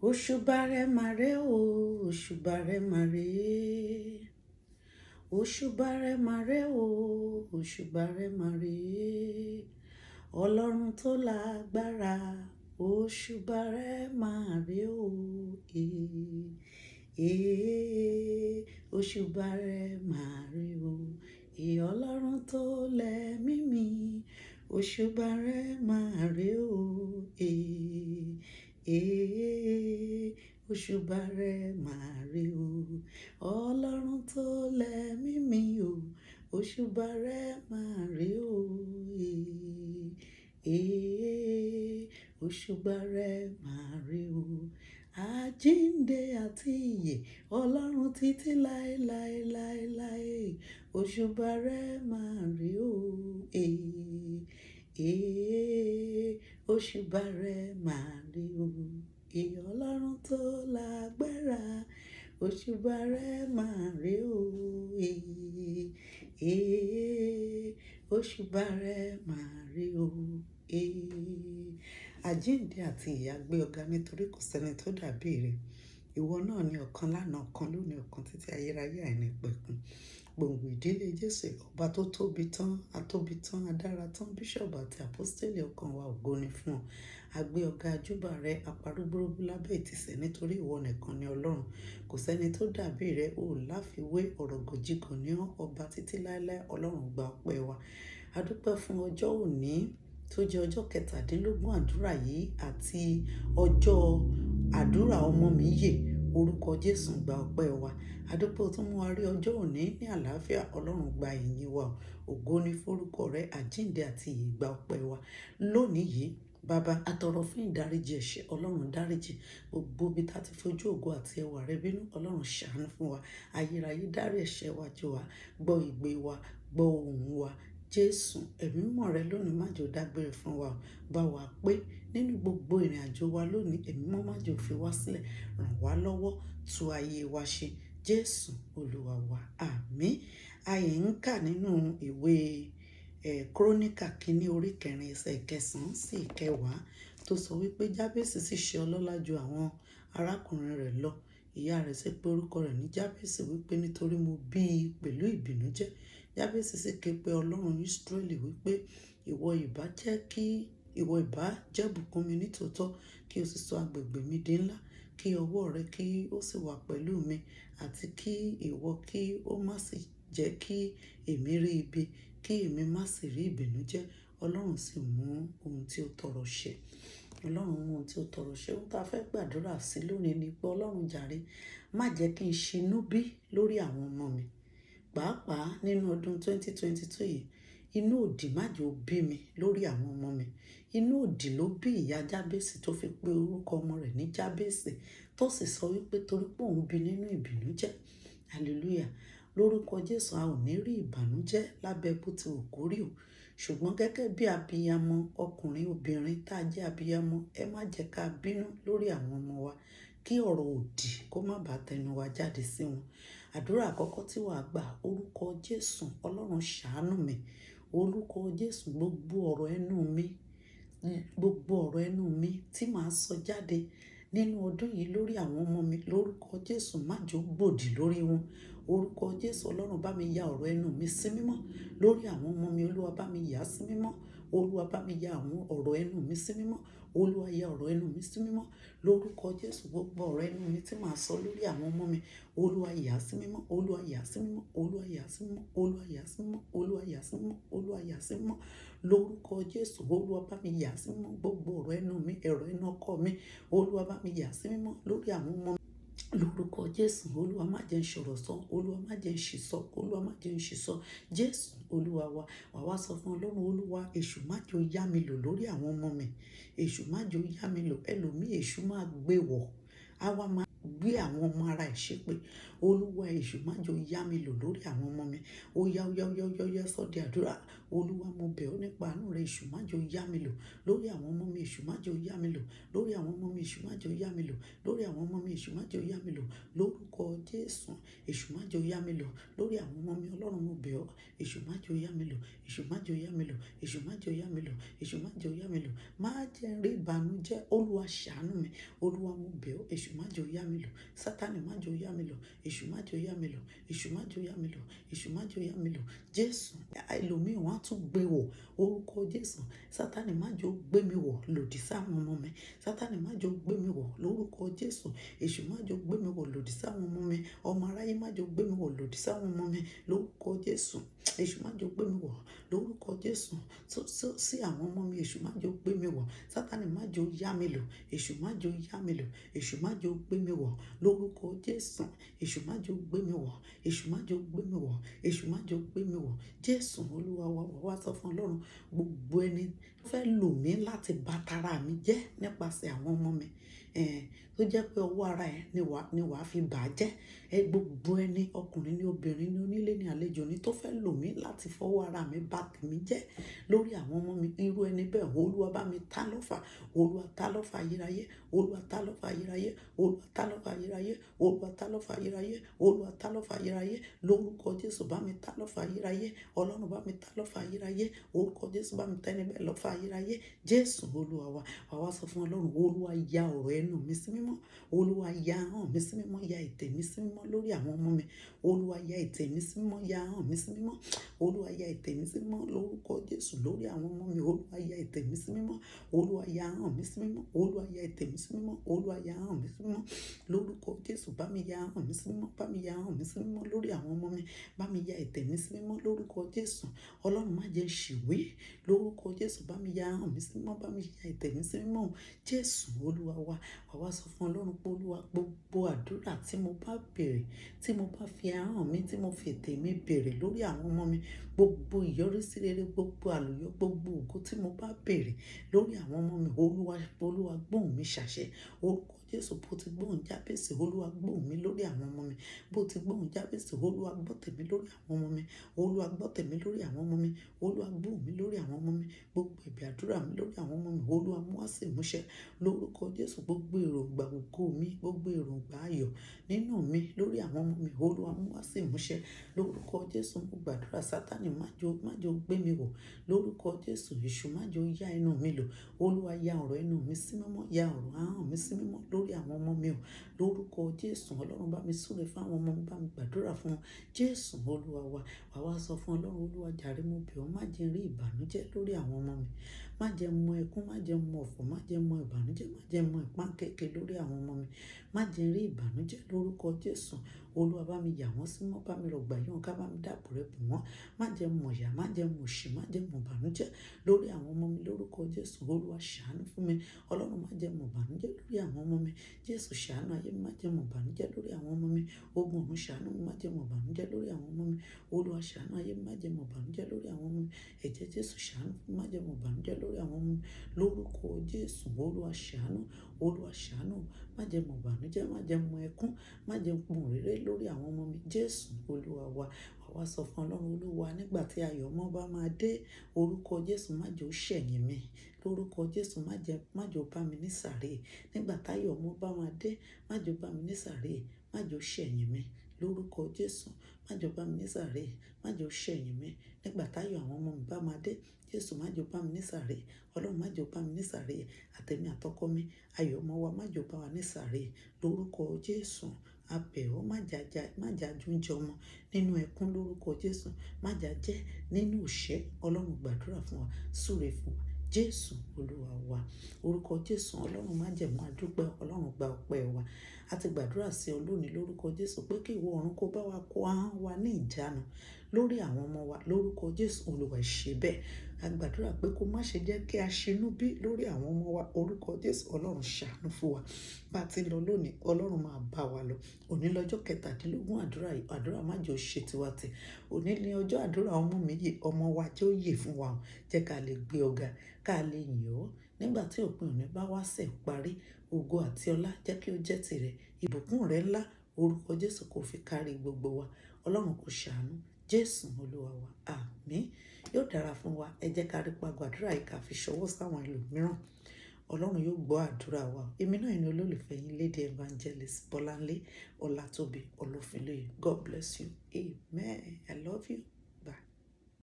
Òṣùbà rẹ̀ máa rẹ̀ o, òṣùbà rẹ̀ máa rẹ̀. Òṣùbà rẹ̀ máa rẹ̀ o, òṣùbà rẹ̀ máa rẹ̀. Ọlọ́run tó lágbára, òṣùbà rẹ̀ máa rẹ̀ o. Òṣùbà rẹ̀ máa rẹ̀ o. Ọlọ́run tó lẹ́mí mi, òṣùbà rẹ̀ máa rẹ̀ o. Òṣùbà rẹ̀ máa rẹ̀ o. Ọlọ́run tó lẹ́mí mi o, òṣùbà rẹ̀ máa rẹ̀ o. Òṣùbà rẹ̀ máa rẹ̀ o. Àjíǹde àti ìyè, Ọlọ́run títí láéláéláéláé, òṣùbà rẹ̀ máa rẹ̀ o. Òṣùbà rẹ̀ máa rẹ̀ o. Ọlọ́run tó lágbára, òṣùbà rẹ̀ máa rẹ̀ o. Òṣùbà rẹ̀ máa rẹ̀ o. Àjíǹde àti ìyè gbé ọ̀gá nítorí kò sẹ́ni tó dàbí rẹ̀. Ìwọ náà ni ọ̀kan lánàá, ọ̀kan lónìí, ọ̀kan títí ayérayé àìnípẹ̀kun. Gbòǹgbò ìdílé Jésù, ọba tó tóbi tán, atóbi tán, adára tán, bíṣọ̀bù àti àpọ́stélì ọkàn wa, ògo ni fún ọ. A gbé ọ̀gá àjúbà rẹ, aparúgbúrúgbú lábẹ́ ìtìsẹ̀ nítorí ìwọ nìkan ni Ọlọ́run. Kò sẹ́ni tó dàbí rẹ, o láfiwé, ọ̀rọ̀ gòjìgàn ní ọba títí láéláé. Ọlọ́run gba ọpẹ́ wa. A dúpẹ́ fún ọjọ́ òní tó jẹ́ ọjọ́ 17 àdúrà yìí àti ọjọ́ àdúrà ọmọ mi yè. Orúkọ Jésù gba ọpẹ́ wa. A dúpẹ́ tó mú wa rí ọjọ́ òní ní àlàáfíà. Ọlọ́run gba ìyìn wa. Ògo ni forúkọ rẹ, àjíǹde àti ìyè gba ọpẹ́ wa. Lónìí yìí, Bàbá, a tọrọ fún ìdáríjì ẹ̀ṣẹ̀. Ọlọ́run dáríjì gbogbo ibi tá ti fojú ògo àti ẹwà rẹ bínú. Ọlọ́run ṣàánú fún wa. Ayérayé dárí ẹ̀ṣẹ̀ wa jì wá. Gbọ́ ìgbé wa, gbọ́ ohùn wa. Jésù, ẹ̀mí mímọ́ rẹ lónìí má jò dágbére fún wa. Bá wa pé nínú gbogbo ìrìn àjò wa lónìí, ẹ̀mí mímọ́ má jò fi wá sílẹ̀. Ràn wá lọ́wọ́, tú ayé wa ṣe. Jésù Olúwa wa, àmín. Ayé ń kà nínú ìwé Kíróníkà kínní orí 4 ẹsẹ̀ 9 sí 10 tó sọ wípé Jábésì sì ṣe ọlọ́lá ju àwọn arákùnrin rẹ̀ lọ. Ìyá rẹ̀ sì pè orúkọ rẹ̀ ní Jábésì wípé nítorí mo bí i pẹ̀lú ìbìnújẹ́. Jábésì sì ké pe Ọlọ́run Ísírẹ́lì wípé ìwọ ìbá jẹ́ bùkún mi nítòótọ́, kí o sì sọ agbègbè mi di ńlá, kí ọwọ́ rẹ kí ó sì wà pẹ̀lú mi, àti kí ìwọ kí ó má sì jẹ́ kí èmi rí ibi, kí èmi má sì rí ìbìnújẹ́. Ọlọ́run sì mú ohun tí ó tọrọ ṣẹ. Ọlọ́run mú ohun tí ó tọrọ ṣẹ. Ohun tá a fẹ́ gbàdúrà sí lónìí ni pé Ọlọ́run jàre, má jẹ́ kí n ṣinú bí lórí àwọn ọmọ mi. Pàápàá nínú ọdún 2022 yìí, inú òdì má jẹ́ ó bí mi lórí àwọn ọmọ mi. Inú òdì ló bí ìyá Jábésì tó fi pe orúkọ ọmọ rẹ̀ ní Jábésì, tó sì sọ wípé torí pé òun bí nínú ìbìnújẹ́. Hallelujah. Lórúkọ Jésù, a ò ní rí ìbànújẹ́ lábẹ́ bó ti wù kó rí o. Ṣùgbọ́n gẹ́gẹ́ bí abiyamọ ọkùnrin, obìnrin tá a jẹ́ abiyamọ, ẹ má jẹ́ ká bínú lórí àwọn ọmọ wa, kí ọ̀rọ̀ òdì kó má bàa tẹnu wa jáde sí wọn. Àdúrà àkọ́kọ́ tí wàá gbà, orúkọ Jésù, Ọlọ́run ṣàánú mi. Orúkọ Jésù, gbogbo ọ̀rọ̀ ẹnu mi tí màá sọ jáde nínú ọdún yìí lórí àwọn ọmọ mi, lórúkọ Jésù má jẹ́ ó gbòdì lórí wọn. Orúkọ Jésù, Ọlọ́run bá mi ya ọ̀rọ̀ ẹnu mi sí mímọ́ lórí àwọn ọmọ mi. Olúwa bá mi yà á sí mímọ́. Olúwa bá mi ya àwọn ọ̀rọ̀ ẹnu mi sí mímọ́. Olúwa ya ọ̀rọ̀ ẹnu mi sí mímọ́. Lórúkọ Jésù, gbogbo ọ̀rọ̀ ẹnu mi tí màá sọ lórí àwọn ọmọ mi, Olúwa yà á sí mímọ́. Olúwa yà á sí mímọ́. Olúwa yà á sí mímọ́. Olúwa yà á sí mímọ́. Olúwa yà á sí mímọ́. Olúwa yà á sí mímọ́. Lórúkọ Jésù, Olúwa bá mi yà á sí mímọ́. Gbogbo ọ̀rọ̀ ẹnu mi, ẹ̀rọ ẹnu ọkọ mi, Olúwa bá mi yà á sí mímọ́ lórí àwọn ọmọ mi. Lórúkọ Jésù, Olúwa má jẹ́ n sọ̀rọ̀ sọ. Olúwa má jẹ́ n ṣì sọ. Olúwa má jẹ́ n ṣì sọ. Jésù Olúwa wa, wà wá sọ fún Ọlọ́run, Olúwa, èṣù má jẹ́ ó yá mi lò lórí àwọn ọmọ mi. Èṣù má jẹ́ ó yá mi lò. Ẹlòmíì èṣù máa gbé wọ̀. gbé àwọn ọmọ ara ẹ̀ ṣépè. Olúwa èṣù má jẹ́ ó yá mi lò lórí àwọn ọmọ mi. Ó yá ó yá ó yá ó yá ó yá sọ́ di àdúrà. Olúwa mo bẹ̀ ọ́ nípa àánú rẹ, èṣù má jẹ́ ó yá mi lò lórí àwọn ọmọ mi. Èṣù má jẹ́ ó yá mi lò lórí àwọn ọmọ mi. Èṣù má jẹ́ ó yá mi lò lórí àwọn ọmọ mi. Èṣù má jẹ́ ó yá mi lò lórúkọ Jésù. Èṣù má jẹ́ ó yá mi lò lórí àwọn ọmọ mi. Ọlọ́run mo bẹ̀ ọ́. Èṣù má jẹ́ ó yá mi lò. Èṣù má jẹ́ ó yá mi lò. Èṣù má jẹ́ ó yá mi lò. Èṣù má jẹ́ ó yá mi lò. Má jẹ́ n rí ìbànújẹ́. Olúwa ṣàánú mi. Olúwa mo bẹ̀ ọ́. Èṣù má jẹ́ ó yá mi lò. Sátánì má jẹ́ ó yá mi lò. Èṣù má jẹ́ ó yá mi lò. Èṣù má jẹ́ ó yá mi lò. Èṣù má jẹ́ ó yá mi lò. Jésù, ẹlòmíì wọ́n á tún gbé wọ̀. Orúkọ Jésù. Sátánì má jẹ́ ó gbé mi wọ̀ lòdì sáwọn ọmọ mi. Sátánì má jẹ́ ó gbé mi wọ̀ lórúkọ Jésù. Èṣù má jẹ́ ó gbé mi wọ̀ lòdì sáwọn ọmọ mi. Ọmọ aráyé má jẹ́ ó gbé mi wọ̀ lòdì sáwọn ọmọ mi lórúkọ Jésù. Èṣù má jẹ́ ó gbé mi wọ̀ lórúkọ Jésù. Sí àwọn ọmọ mi. Èṣù má jẹ́ ó gbé mi wọ̀. Sátánì má jẹ́ ó yá mi lò. Èṣù má jẹ́ ó yá mi lò. Èṣù má jẹ́ ó gbé mi wọ̀ lórúkọ Jésù. Èṣù má jẹ́ ó gbé mi wọ̀. Èṣù má jẹ́ ó gbé mi wọ̀. Èṣù má jẹ́ ó gbé mi wọ̀. Jésù Olúwa wa wá sọ fún Ọlọ́run, gbogbo ẹni tó fẹ́ lò mí láti bà tara mi jẹ́ nípasẹ̀ àwọn ọmọ mi, tó jẹ́ pé ọwọ́ ara ẹ̀ ni wàá fi bà á jẹ́. Gbogbo ẹni, ọkùnrin ni, obìnrin ni, onílé ni, àlejò ni, tó fẹ́ lò mí láti fọwọ́ ara mi bà tèmi jẹ́ lórí àwọn ọmọ mi. Irú ẹni bẹ́ẹ̀, Olúwa bá mi ta lọ́fà. Olúwa ta lọ́fà ayérayé. Olúwa ta lọ́fà ayérayé. Olúwa ta lọ́fà ayérayé. Olúwa ta lọ́fà ayérayé. Olúwa ta lọ́fà ayérayé. Lórúkọ Jésù bá mi ta lọ́fà ayérayé. Ọlọ́run bá mi ta lọ́fà ayérayé. Orúkọ Jésù bá mi ta ẹni bẹ́ẹ̀ lọ́fà ayérayé. Jésù Olúwa wa. Wá sọ fún Ọlọ́run, Olúwa ya ọ̀rọ̀ ẹnu mi sí mímọ́. Olúwa ya ahọ́n mi sí mímọ́. Ya ètè mi sí mímọ́ lórí àwọn ọmọ mi. Olúwa ya ètè mi sí mímọ́. Ya ahọ́n mi sí mímọ́. Olúwa ya ètè mi sí mímọ́ lórúkọ Jésù lórí àwọn ọmọ mi. Olúwa ya ètè mi sí mímọ́. Olúwa ya ahọ́n mi sí mímọ́. Olúwa ya ètè mi sí mímọ́. Olúwa ya ahọ́n mi sí mímọ́ lórúkọ Jésù. Bá mi ya ahọ́n mi sí mímọ́. Bá mi ya ahọ́n mi sí mímọ́ lórí àwọn ọmọ mi. Bá mi ya ètè mi sí mímọ́ lórúkọ Jésù. Ọlọ́run má jẹ́ ṣìwé lórúkọ Jésù. Bá mi ya ahọ́n mi sí mímọ́. Bá mi ya ètè mi sí mímọ́. Jésù Olúwa wa. Wá sọ fún Ọlọ́run pé Olúwa, gbogbo àdúrà tí mo bá béèrè, tí mo bá fi ahọ́n mi, tí mo fi ètè mi béèrè lórí àwọn ọmọ mi, gbogbo ìyọrísí rere, gbogbo àlùyọ, gbogbo ògo tí mo bá béèrè lórí àwọn ọmọ mi, Olúwa gbóhùn mi ṣàṣẹ. Orúkọ Jésù, bó ti gbóhùn Jábésì, Olúwa gbóhùn mi lórí àwọn ọmọ mi. Bó ti gbóhùn Jábésì, Olúwa gbọ́ tèmi lórí àwọn ọmọ mi. Olúwa gbọ́ tèmi lórí àwọn ọmọ mi. Olúwa gbóhùn mi lórí àwọn ọmọ mi. Gbogbo ẹ̀bẹ̀ àdúrà mi lórí àwọn ọmọ mi, Olúwa mú wá sí ìmúṣẹ lórúkọ Jésù. Gbogbo èròǹgbà ògo mi, gbogbo èròǹgbà ayọ̀ nínú mi lórí àwọn ọmọ mi, Olúwa mú wá sí ìmúṣẹ lórúkọ Jésù. Mo gbàdúrà, Sátánì má jẹ́ ó gbé mi wọ̀ lórúkọ Jésù. Èṣù má jẹ́ ó yá ẹnu mi lò. Olúwa ya ọ̀rọ̀ ẹnu mi sí mímọ́. Ya ọ̀rọ̀ ahọ́n mi sí mímọ́ lórí àwọn ọmọ mi lórúkọ Jésù. Ọlọ́run bá mi súre fún àwọn ọmọ mi. Bá mi gbàdúrà fún wọn. Jésù Olúwa wa. Wá sọ fún Ọlọ́run, Olúwa jàre mo bẹ̀ ọ́, má jẹ́ rí ìbànújẹ́ lórí àwọn ọmọ mi. Má jẹ́ mọ ẹkún, má jẹ́ mọ ọ̀fọ̀, má jẹ́ mọ ìbànújẹ́, má jẹ́ mọ ìpáǹkeke lórí àwọn ọmọ mi. Má jẹ́ rí ìbànújẹ́ lórúkọ Jésù. Olúwa bá mi yà wọ́n sí mọ́. Bá mi rọ̀gbà yọ̀ ká, bá mi dáàbò rẹ̀ bò wọ́n. Má jẹ́ mọ ìyà, má jẹ́ mọ òṣì, má jẹ́ mọ ìbànújẹ́ lórí àwọn ọmọ mi lórúkọ Jésù. Olúwa ṣàánú fún mi. Ọlọ́run má jẹ́ mọ ìbànújẹ́ lórí àwọn ọmọ mi. Jésù ṣàánú ayé mi, má jẹ́ mọ ìbànújẹ́ lórí àwọn ọmọ mi. Ogun ọ̀run ṣàánú mi, má jẹ́ mọ ìbànújẹ́ lórí àwọn ọmọ mi. Olúwa ṣàánú ayé mi, má jẹ́ mọ ìbànújẹ́ lórí àwọn ọmọ mi. Ẹ̀jẹ̀ Jésù ṣàánú fún mi, má jẹ́ mọ ìbànújẹ́ lórí àwọn ọmọ mi lórúkọ Jésù. Olúwa ṣàánú. Olúwa ṣàánú. Má jẹ́ mọ ìbànújẹ́, má jẹ́ mọ ẹkún, má jẹ́ mọ òréré lórí àwọn ọmọ mi. Jésù Olúwa wa. Wá sọ fún Ọlọ́run, Olúwa, nígbà tí ayọ̀ ọmọ bá máa dé, orúkọ Jésù má jẹ́ ó ṣẹ̀yìn mi. Lórúkọ Jésù má jẹ́ ó bá mi ní sàréè. Nígbà táyọ̀ ọmọ bá máa dé, má jẹ́ ó bá mi ní sàréè. Má jẹ́ ó ṣẹ̀yìn mi. Lórúkọ Jésù má jẹ́ ó bá mi ní sàréè. Má jẹ́ ó ṣẹ̀yìn mi. Nígbà táyọ̀ àwọn ọmọ mi bá máa dé, Jésù má jẹ́ ó bá mi ní sàréè. Ọlọ́run má jẹ́ ó bá mi ní sàréè. Àtẹ̀mí àtọkọ mi, ayọ̀ ọmọ wa má jẹ́ ó bá wa ní sàréè. Lórúkọ Jésù, a bẹ̀ ọ́, má jà júńjẹ ọmọ nínú ẹkún lórúkọ Jésù. Má jà jẹ́ nínú òṣẹ́. Ọlọ́run gbàdúrà fún wa, súre fún wa. Jésù Olúwa wa. Orúkọ Jésù. Ọlọ́run má jẹ́ mọ́ àdúpẹ́. Ọlọ́run gba ọpẹ́ wa. A ti gbàdúrà sí ọ lónìí lórúkọ Jésù pé kí ìwọ ọ̀run kó bá wa kó ahọ́n wa ní ìjánu lórí àwọn ọmọ wa lórúkọ Jésù. Olúwa ṣe bẹ́ẹ̀. a gbàdúrà pé kó má ṣe jẹ́ kí a ṣinú bí lórí àwọn ọmọ wa. Orúkọ Jésù, Ọlọ́run ṣàánú fún wa. Bá a ti lọ lónìí, Ọlọ́run máa bá wa lọ. Òní lọ́jọ́ 17 àdúrà yìí, àdúrà má jẹ́ ó ṣe tiwa tẹ̀. Òní ni ọjọ́ àdúrà ọmọ méjì, ọmọ wa jẹ́ ó yè fún wa. Jẹ́ ká lè gbé ọ̀gá, ká lè yìn ọ́. Nígbà tí òpin òní bá wá sẹ̀ parí, ògo àti ọlá jẹ́ kí ó jẹ́ tirẹ̀. Ìbùkún rẹ̀ ńlá, orúkọ Jésù kò fi kárí gbogbo wa. Ọlọ́run kò ṣàánú. Jésù Olúwa wa. Àmín. Yóò dára fún wa. Ẹ jẹ́ ká rí pa gbàdúrà yìí ká fi ṣọwọ́ sáwọn ẹlòmíràn. Ọlọ́run yóò gbọ́ àdúrà wa. Èmi náà ni olólùfẹ́ yín, Lady Evangelist Bọ́láńlé Ọlátòbí Olúfúnlóye. God bless you. Amen. I love you.